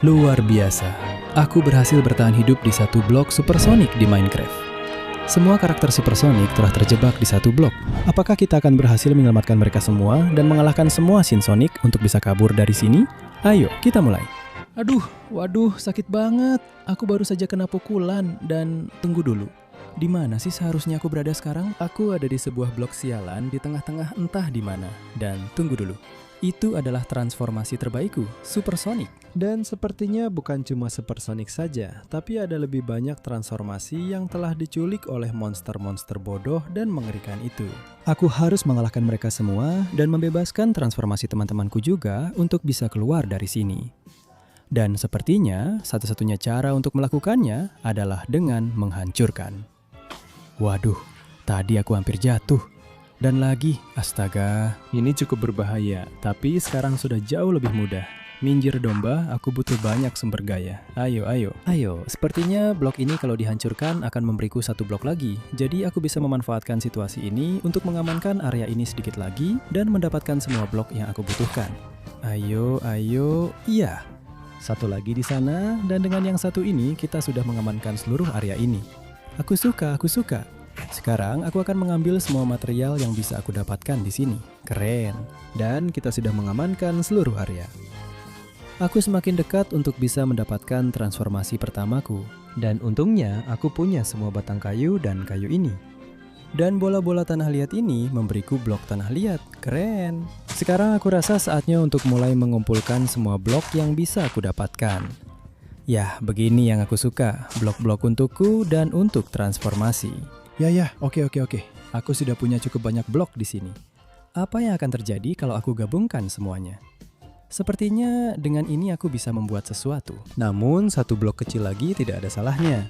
Luar biasa, aku berhasil bertahan hidup di satu blok supersonik di Minecraft. Semua karakter supersonik telah terjebak di satu blok. Apakah kita akan berhasil menyelamatkan mereka semua dan mengalahkan semua Sonic untuk bisa kabur dari sini? Ayo, kita mulai. Waduh, sakit banget. Aku baru saja kena pukulan dan tunggu dulu. Di mana sih seharusnya aku berada sekarang? Aku ada di sebuah blok sialan di tengah-tengah entah di mana. Dan tunggu dulu. Itu adalah transformasi terbaikku, Supersonic. Dan sepertinya bukan cuma Supersonic saja, tapi ada lebih banyak transformasi yang telah diculik oleh monster-monster bodoh dan mengerikan itu. Aku harus mengalahkan mereka semua dan membebaskan transformasi teman-temanku juga untuk bisa keluar dari sini. Dan sepertinya satu-satunya cara untuk melakukannya adalah dengan menghancurkan. Waduh, tadi aku hampir jatuh. Dan lagi, astaga, ini cukup berbahaya, tapi sekarang sudah jauh lebih mudah. Minjir domba, aku butuh banyak sumber gaya. Ayo, sepertinya blok ini kalau dihancurkan akan memberiku satu blok lagi. Jadi aku bisa memanfaatkan situasi ini untuk mengamankan area ini sedikit lagi dan mendapatkan semua blok yang aku butuhkan. Ayo, iya. Satu lagi di sana, dan dengan yang satu ini kita sudah mengamankan seluruh area ini. Aku suka. Sekarang aku akan mengambil semua material yang bisa aku dapatkan di sini. Keren. Dan kita sudah mengamankan seluruh area. Aku semakin dekat untuk bisa mendapatkan transformasi pertamaku. Dan untungnya aku punya semua batang kayu dan kayu ini. Dan bola-bola tanah liat ini memberiku blok tanah liat. Keren. Sekarang aku rasa saatnya untuk mulai mengumpulkan semua blok yang bisa aku dapatkan. Yah, begini yang aku suka. Blok-blok untukku dan untuk transformasi. Ya, oke. Aku sudah punya cukup banyak blok di sini. Apa yang akan terjadi kalau aku gabungkan semuanya? Sepertinya dengan ini aku bisa membuat sesuatu. Namun satu blok kecil lagi tidak ada salahnya.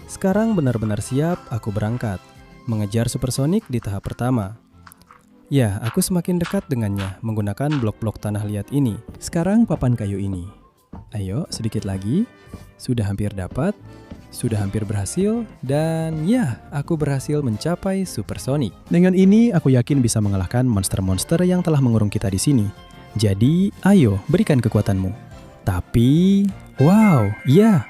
Sekarang benar-benar siap, aku berangkat. Mengejar Supersonic di tahap pertama. Ya, aku semakin dekat dengannya menggunakan blok-blok tanah liat ini. Sekarang papan kayu ini. Ayo, sedikit lagi. Sudah hampir dapat. Sudah hampir berhasil, dan ya, aku berhasil mencapai Supersonic. Dengan ini, aku yakin bisa mengalahkan monster-monster yang telah mengurung kita di sini. Jadi, ayo, berikan kekuatanmu. Tapi, wow, ya.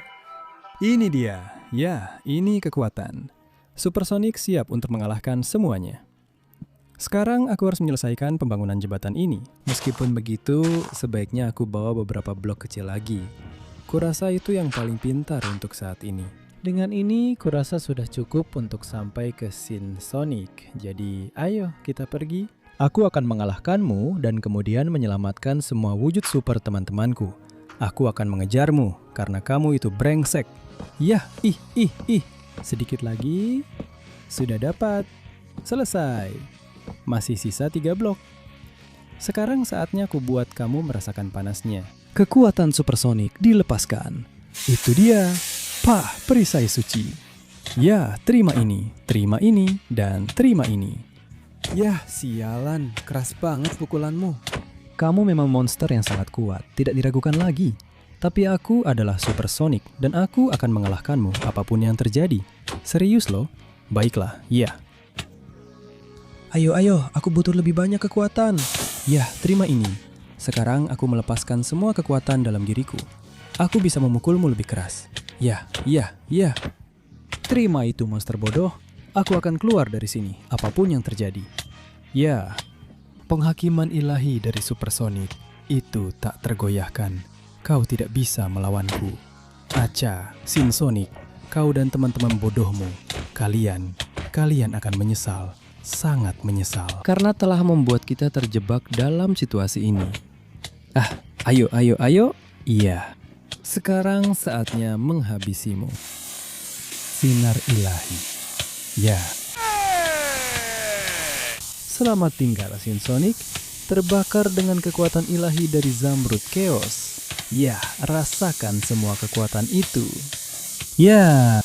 Ini dia. Ya, ini kekuatan. Supersonic siap untuk mengalahkan semuanya. Sekarang aku harus menyelesaikan pembangunan jembatan ini. Meskipun begitu, sebaiknya aku bawa beberapa blok kecil lagi. Kurasa itu yang paling pintar untuk saat ini. Dengan ini, kurasa sudah cukup untuk sampai ke Sonic. Jadi, ayo kita pergi. Aku akan mengalahkanmu dan kemudian menyelamatkan semua wujud super teman-temanku. Aku akan mengejarmu karena kamu itu brengsek. Yah, ih. Sedikit lagi. Sudah dapat. Selesai. Masih sisa 3 blok. Sekarang saatnya aku buat kamu merasakan panasnya. Kekuatan Supersonic dilepaskan. Itu dia. Pah, perisai suci. Ya, terima ini, dan terima ini. Yah, sialan, keras banget pukulanmu. Kamu memang monster yang sangat kuat, tidak diragukan lagi. Tapi aku adalah Supersonic, dan aku akan mengalahkanmu apapun yang terjadi. Serius loh? Baiklah, ya. Ayo, aku butuh lebih banyak kekuatan. Yah, terima ini. Sekarang aku melepaskan semua kekuatan dalam diriku. Aku bisa memukulmu lebih keras. Ya. Terima itu monster bodoh. Aku akan keluar dari sini, apapun yang terjadi. Ya, penghakiman ilahi dari Supersonic itu tak tergoyahkan. Kau tidak bisa melawanku. Acha, Sonic, kau dan teman-teman bodohmu, kalian akan menyesal. Sangat menyesal. Karena telah membuat kita terjebak dalam situasi ini. Ayo. Iya. Sekarang saatnya menghabisimu. Sinar ilahi. Ya. Selamat tinggal, Sonic. Terbakar dengan kekuatan ilahi dari Zamrud Chaos. Ya, rasakan semua kekuatan itu. Ya.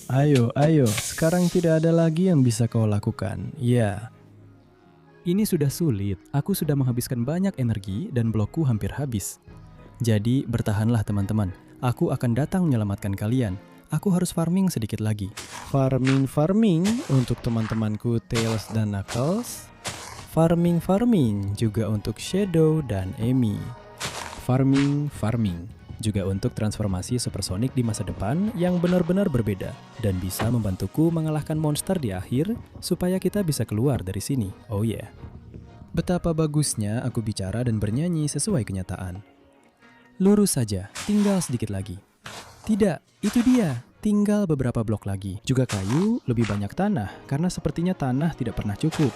Ayo. Sekarang tidak ada lagi yang bisa kau lakukan. Ya. Ini sudah sulit. Aku sudah menghabiskan banyak energi dan blokku hampir habis. Jadi bertahanlah teman-teman. Aku akan datang menyelamatkan kalian. Aku harus farming sedikit lagi. Farming untuk teman-temanku Tails dan Knuckles. Farming juga untuk Shadow dan Amy. Farming. juga untuk transformasi supersonik di masa depan yang benar-benar berbeda dan bisa membantuku mengalahkan monster di akhir supaya kita bisa keluar dari sini. Oh yeah. Betapa bagusnya aku bicara dan bernyanyi sesuai kenyataan. Lurus saja, tinggal sedikit lagi. Tidak, itu dia. Tinggal beberapa blok lagi. Juga kayu, lebih banyak tanah, karena sepertinya tanah tidak pernah cukup.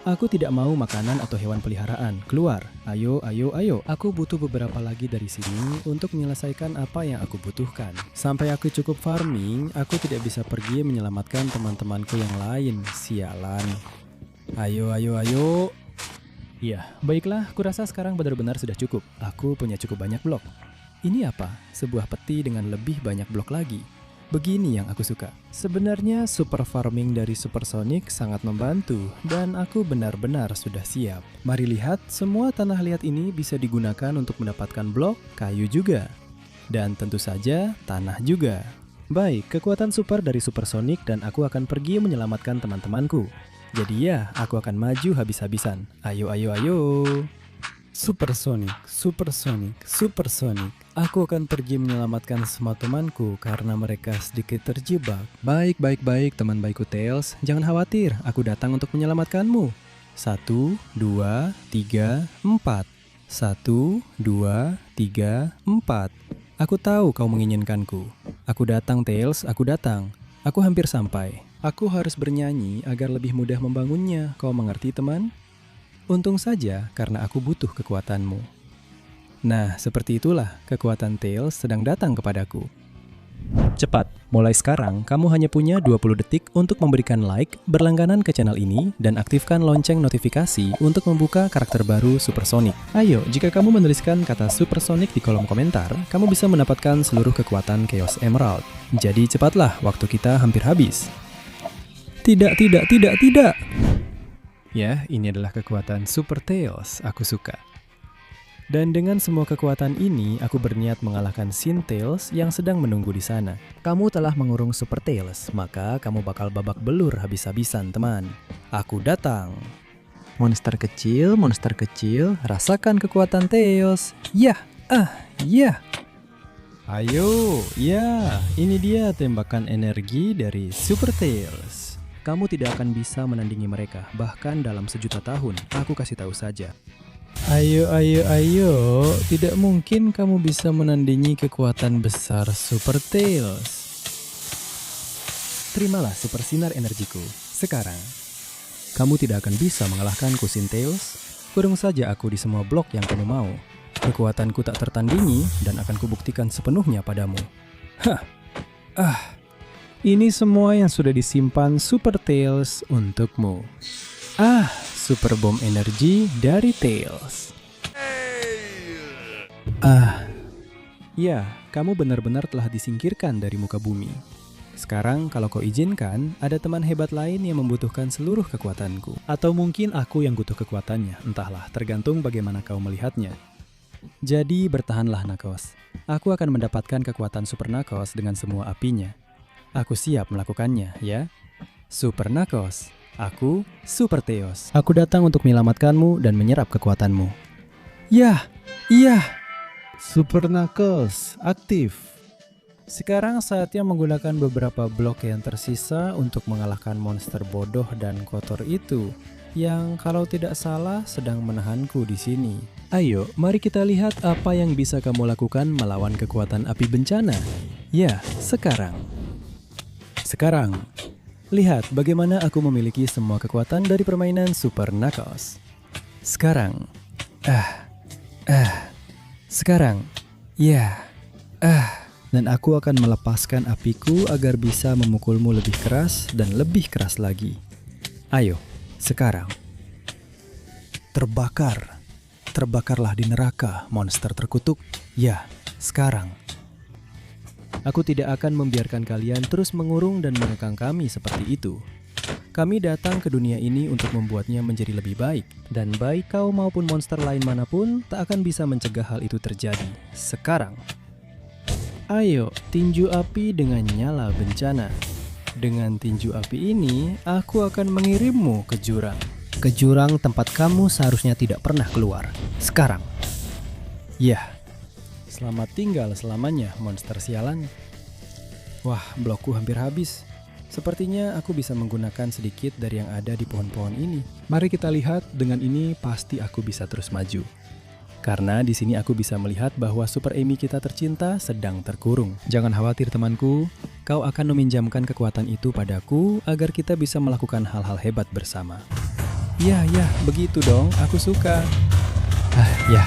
Aku tidak mau makanan atau hewan peliharaan. Keluar. Ayo, ayo, ayo. Aku butuh beberapa lagi dari sini untuk menyelesaikan apa yang aku butuhkan. Sampai aku cukup farming, aku tidak bisa pergi menyelamatkan teman-temanku yang lain. Sialan. Ayo, ayo, ayo. Ya, baiklah. Kurasa sekarang benar-benar sudah cukup. Aku punya cukup banyak blok. Ini apa? Sebuah peti dengan lebih banyak blok lagi. Begini yang aku suka. Sebenarnya super farming dari Supersonic sangat membantu dan aku benar-benar sudah siap. Mari lihat, semua tanah liat ini bisa digunakan untuk mendapatkan blok, kayu juga. Dan tentu saja tanah juga. Baik, kekuatan super dari Supersonic dan aku akan pergi menyelamatkan teman-temanku. Jadi ya, aku akan maju habis-habisan. Ayo, ayo, ayo. Supersonic, Supersonic, Supersonic. Aku akan pergi menyelamatkan semua temanku karena mereka sedikit terjebak. Baik, baik, baik teman baikku Tails. Jangan khawatir, aku datang untuk menyelamatkanmu. 1, 2, 3, 4. 1, 2, 3, 4. Aku tahu kau menginginkanku. Aku datang Tails, aku datang. Aku hampir sampai. Aku harus bernyanyi agar lebih mudah membangunnya. Kau mengerti teman? Untung saja karena aku butuh kekuatanmu. Nah, seperti itulah kekuatan Tails sedang datang kepadaku. Cepat, mulai sekarang kamu hanya punya 20 detik untuk memberikan like, berlangganan ke channel ini, dan aktifkan lonceng notifikasi untuk membuka karakter baru Supersonic. Ayo, jika kamu menuliskan kata Supersonic di kolom komentar, kamu bisa mendapatkan seluruh kekuatan Chaos Emerald. Jadi cepatlah, waktu kita hampir habis. Tidak, tidak, tidak, tidak! Ya, ini adalah kekuatan Super Tails, aku suka. Dan dengan semua kekuatan ini, aku berniat mengalahkan Sin Tails yang sedang menunggu di sana. Kamu telah mengurung Super Tails, maka kamu bakal babak belur habis-habisan, teman. Aku datang. Monster kecil, rasakan kekuatan Tails. Yah, yah. Ayo, ya, ini dia tembakan energi dari Super Tails. Kamu tidak akan bisa menandingi mereka, bahkan dalam sejuta tahun. Aku kasih tahu saja. Ayo, ayo, ayo. Tidak mungkin kamu bisa menandingi kekuatan besar Super Tails. Terimalah super sinar energiku. Sekarang, kamu tidak akan bisa mengalahkanku, Sin Tails. Kurung saja aku di semua blok yang kamu mau. Kekuatanku tak tertandingi dan akan kubuktikan sepenuhnya padamu. Ini semua yang sudah disimpan Super Tails untukmu. Super Bomb energi dari Tails. Ya, kamu benar-benar telah disingkirkan dari muka bumi. Sekarang kalau kau izinkan, ada teman hebat lain yang membutuhkan seluruh kekuatanku. Atau mungkin aku yang butuh kekuatannya, entahlah, tergantung bagaimana kau melihatnya. Jadi bertahanlah Knuckles. Aku akan mendapatkan kekuatan Super Knuckles dengan semua apinya. Aku siap melakukannya, ya. Super Knuckles, aku Super Tails. Aku datang untuk menyelamatkanmu dan menyerap kekuatanmu. Yah, iya. Super Knuckles, aktif. Sekarang saatnya menggunakan beberapa blok yang tersisa untuk mengalahkan monster bodoh dan kotor itu, yang kalau tidak salah sedang menahanku di sini. Ayo, mari kita lihat apa yang bisa kamu lakukan melawan kekuatan api bencana. Ya, sekarang. Lihat bagaimana aku memiliki semua kekuatan dari permainan Super Knuckles. Sekarang. Dan aku akan melepaskan apiku agar bisa memukulmu lebih keras dan lebih keras lagi. Ayo, sekarang. Terbakarlah di neraka, monster terkutuk. Ya, sekarang. Aku tidak akan membiarkan kalian terus mengurung dan mengekang kami seperti itu. Kami datang ke dunia ini untuk membuatnya menjadi lebih baik. Dan baik kau maupun monster lain manapun tak akan bisa mencegah hal itu terjadi. Sekarang. Ayo, tinju api dengan nyala bencana. Dengan tinju api ini, aku akan mengirimmu ke jurang. Ke jurang tempat kamu seharusnya tidak pernah keluar. Sekarang. Ya. selamat tinggal selamanya, monster sialan. Wah, blokku hampir habis. Sepertinya aku bisa menggunakan sedikit dari yang ada di pohon-pohon ini. Mari kita lihat, dengan ini pasti aku bisa terus maju. Karena di sini aku bisa melihat bahwa Super Amy kita tercinta sedang terkurung. Jangan khawatir temanku, kau akan meminjamkan kekuatan itu padaku agar kita bisa melakukan hal-hal hebat bersama. Ya, begitu dong, aku suka. Ya.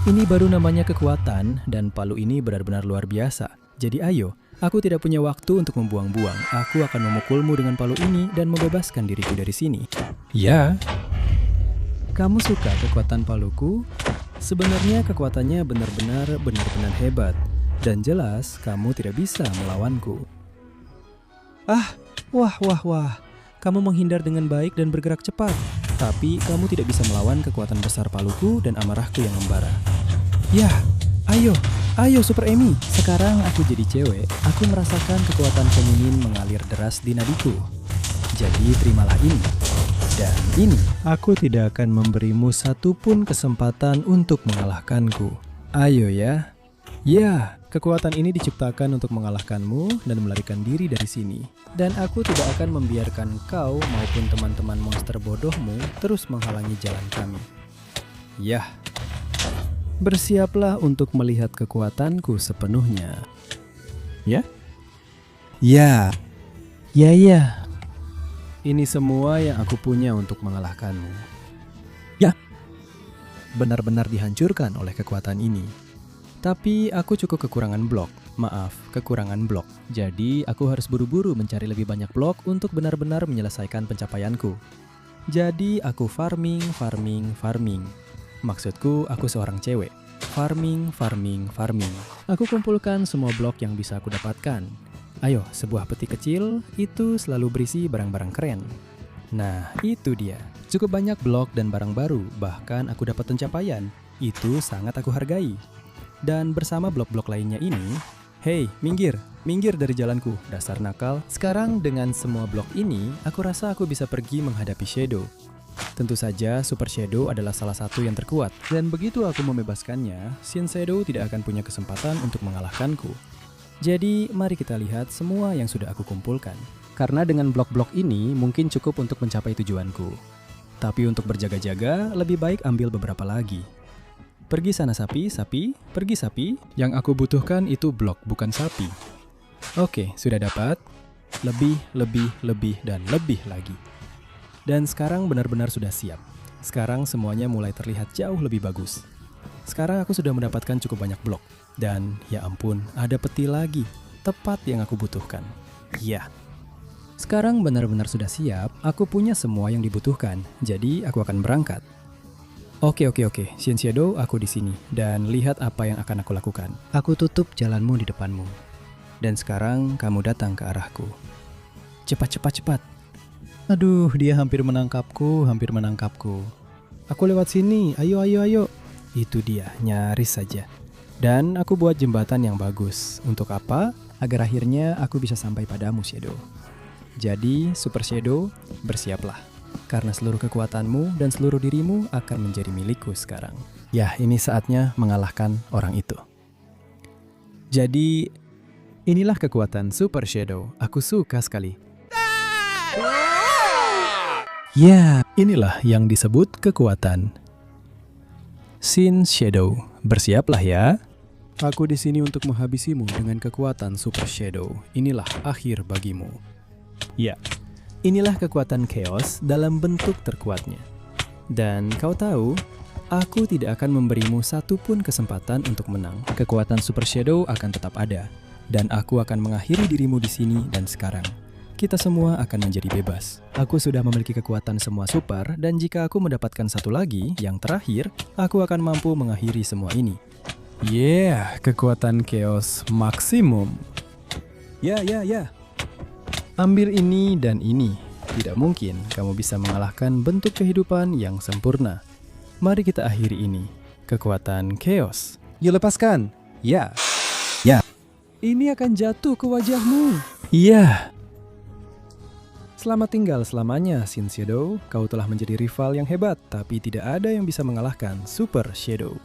Ini baru namanya kekuatan, dan palu ini benar-benar luar biasa. Jadi ayo, aku tidak punya waktu untuk membuang-buang. Aku akan memukulmu dengan palu ini dan membebaskan diriku dari sini. Ya. Kamu suka kekuatan paluku? Sebenarnya kekuatannya benar-benar hebat. Dan jelas kamu tidak bisa melawanku. Wah. Kamu menghindar dengan baik dan bergerak cepat. Tapi kamu tidak bisa melawan kekuatan besar paluku dan amarahku yang membara. Ya, ayo Super Amy. Sekarang aku jadi cewek, aku merasakan kekuatan feminin mengalir deras di nadiku. Jadi terimalah ini. Dan ini, aku tidak akan memberimu satupun kesempatan untuk mengalahkanku. Ayo ya. Ya, kekuatan ini diciptakan untuk mengalahkanmu dan melarikan diri dari sini. Dan aku tidak akan membiarkan kau maupun teman-teman monster bodohmu terus menghalangi jalan kami. Yah, bersiaplah untuk melihat kekuatanku sepenuhnya. Ya? Ya. Ini semua yang aku punya untuk mengalahkanmu. Ya. Benar-benar dihancurkan oleh kekuatan ini. Tapi aku cukup kekurangan blok. Kekurangan blok. Jadi aku harus buru-buru mencari lebih banyak blok untuk benar-benar menyelesaikan pencapaianku. Jadi aku farming. Maksudku, aku seorang cewek. Farming. Aku kumpulkan semua blok yang bisa aku dapatkan. Ayo, sebuah peti kecil itu selalu berisi barang-barang keren. Nah, itu dia. Cukup banyak blok dan barang baru. Bahkan aku dapat pencapaian. Itu sangat aku hargai. Dan bersama blok-blok lainnya ini, hei, minggir dari jalanku, dasar nakal. Sekarang dengan semua blok ini, aku rasa aku bisa pergi menghadapi Shadow. Tentu saja Super Shadow adalah salah satu yang terkuat. Dan begitu aku membebaskannya, Shin Shadow tidak akan punya kesempatan untuk mengalahkanku. Jadi, mari kita lihat semua yang sudah aku kumpulkan. Karena dengan blok-blok ini mungkin cukup untuk mencapai tujuanku. Tapi untuk berjaga-jaga, lebih baik ambil beberapa lagi. Pergi sana sapi, pergi sapi. Yang aku butuhkan itu blok, bukan sapi. Oke, sudah dapat. Lebih, dan lebih lagi. Dan sekarang benar-benar sudah siap. Sekarang semuanya mulai terlihat jauh lebih bagus. Sekarang aku sudah mendapatkan cukup banyak blok. Dan ya ampun, ada peti lagi. Tepat yang aku butuhkan. Ya. Sekarang benar-benar sudah siap. Aku punya semua yang dibutuhkan. Jadi aku akan berangkat. Oke. Shin Shadow, aku di sini. Dan lihat apa yang akan aku lakukan. Aku tutup jalanmu di depanmu. Dan sekarang kamu datang ke arahku. Cepat. Aduh, dia hampir menangkapku. Aku lewat sini, ayo. Itu dia, nyaris saja. Dan aku buat jembatan yang bagus. Untuk apa? Agar akhirnya aku bisa sampai padamu, Shadow. Jadi, Super Shadow, bersiaplah. Karena seluruh kekuatanmu dan seluruh dirimu akan menjadi milikku sekarang. Ya, ini saatnya mengalahkan orang itu. Jadi, inilah kekuatan Super Shadow. Aku suka sekali. Ya, inilah yang disebut kekuatan Shin Shadow. Bersiaplah ya. Aku di sini untuk menghabisimu dengan kekuatan Super Shadow. Inilah akhir bagimu. Ya. Inilah kekuatan Chaos dalam bentuk terkuatnya. Dan kau tahu, aku tidak akan memberimu satupun kesempatan untuk menang. Kekuatan Super Shadow akan tetap ada. Dan aku akan mengakhiri dirimu di sini dan sekarang. Kita semua akan menjadi bebas. Aku sudah memiliki kekuatan semua super, dan jika aku mendapatkan satu lagi, yang terakhir, aku akan mampu mengakhiri semua ini. Yeah, kekuatan Chaos maksimum. Ya. Ambil ini dan ini. Tidak mungkin kamu bisa mengalahkan bentuk kehidupan yang sempurna. Mari kita akhiri ini. Kekuatan Chaos. Yuk lepaskan. Ya. Ini akan jatuh ke wajahmu. Iya. Selamat tinggal selamanya, Shin Shadow. Kau telah menjadi rival yang hebat, tapi tidak ada yang bisa mengalahkan Super Shadow.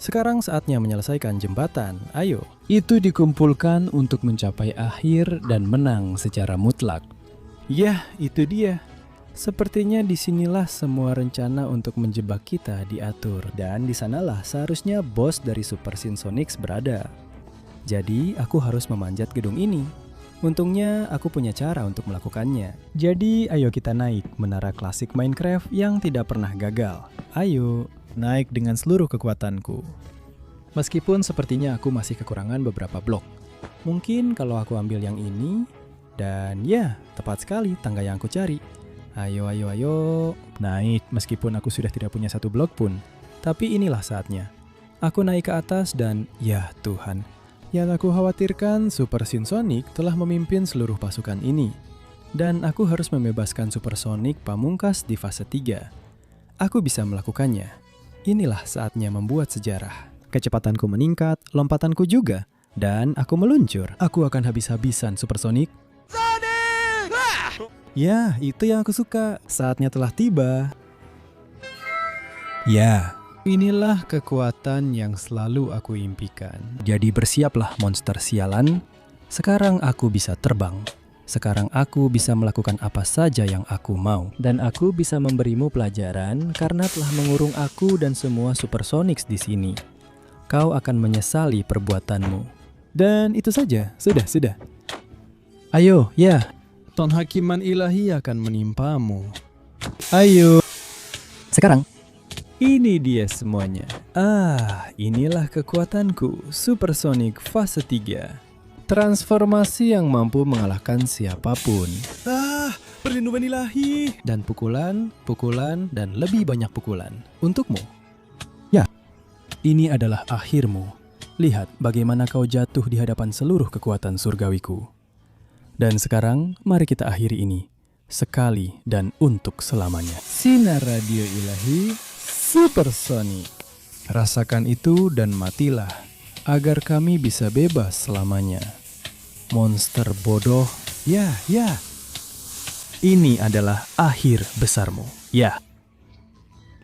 Sekarang saatnya menyelesaikan jembatan, ayo. Itu dikumpulkan untuk mencapai akhir dan menang secara mutlak. Yah, itu dia. Sepertinya disinilah semua rencana untuk menjebak kita diatur. Dan disanalah seharusnya bos dari Super Sinsonix berada. Jadi aku harus memanjat gedung ini. Untungnya aku punya cara untuk melakukannya. Jadi ayo kita naik menara klasik Minecraft yang tidak pernah gagal. Ayo, naik dengan seluruh kekuatanku. Meskipun sepertinya aku masih kekurangan beberapa blok. Mungkin kalau aku ambil yang ini. Dan ya, tepat sekali tangga yang aku cari. Ayo, ayo, ayo. Naik meskipun aku sudah tidak punya satu blok pun. Tapi inilah saatnya. Aku naik ke atas dan ya Tuhan. Yang aku khawatirkan Super Sinsonic telah memimpin seluruh pasukan ini. Dan aku harus membebaskan Super Sonic pamungkas di fase 3. Aku bisa melakukannya. Inilah saatnya membuat sejarah. Kecepatanku meningkat, lompatanku juga. Dan aku meluncur. Aku akan habis-habisan Super Sonic. Ya, itu yang aku suka. Saatnya telah tiba. Ya, inilah kekuatan yang selalu aku impikan. Jadi bersiaplah monster sialan. Sekarang aku bisa terbang. Sekarang aku bisa melakukan apa saja yang aku mau. Dan aku bisa memberimu pelajaran karena telah mengurung aku dan semua Supersonics di sini. Kau akan menyesali perbuatanmu. Dan itu saja, sudah. Ayo, ya. Hakiman ilahi akan menimpamu. Ayo. Sekarang. Ini dia semuanya. Inilah kekuatanku. Supersonic fase 3. Transformasi yang mampu mengalahkan siapapun. Perlindungan ilahi. Dan pukulan, dan lebih banyak pukulan. Untukmu. Ya, ini adalah akhirmu. Lihat bagaimana kau jatuh di hadapan seluruh kekuatan surgawiku. Dan sekarang, mari kita akhiri ini. Sekali dan untuk selamanya. Sinar radio ilahi, Supersonic. Rasakan itu dan matilah, agar kami bisa bebas selamanya. Monster bodoh, ya. Ini adalah akhir besarmu, ya.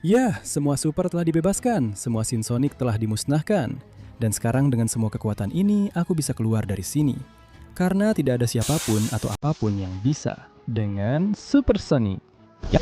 Ya, semua super telah dibebaskan, semua Sinsonic telah dimusnahkan. Dan sekarang dengan semua kekuatan ini, aku bisa keluar dari sini. Karena tidak ada siapapun atau apapun yang bisa dengan Supersonic. Ya.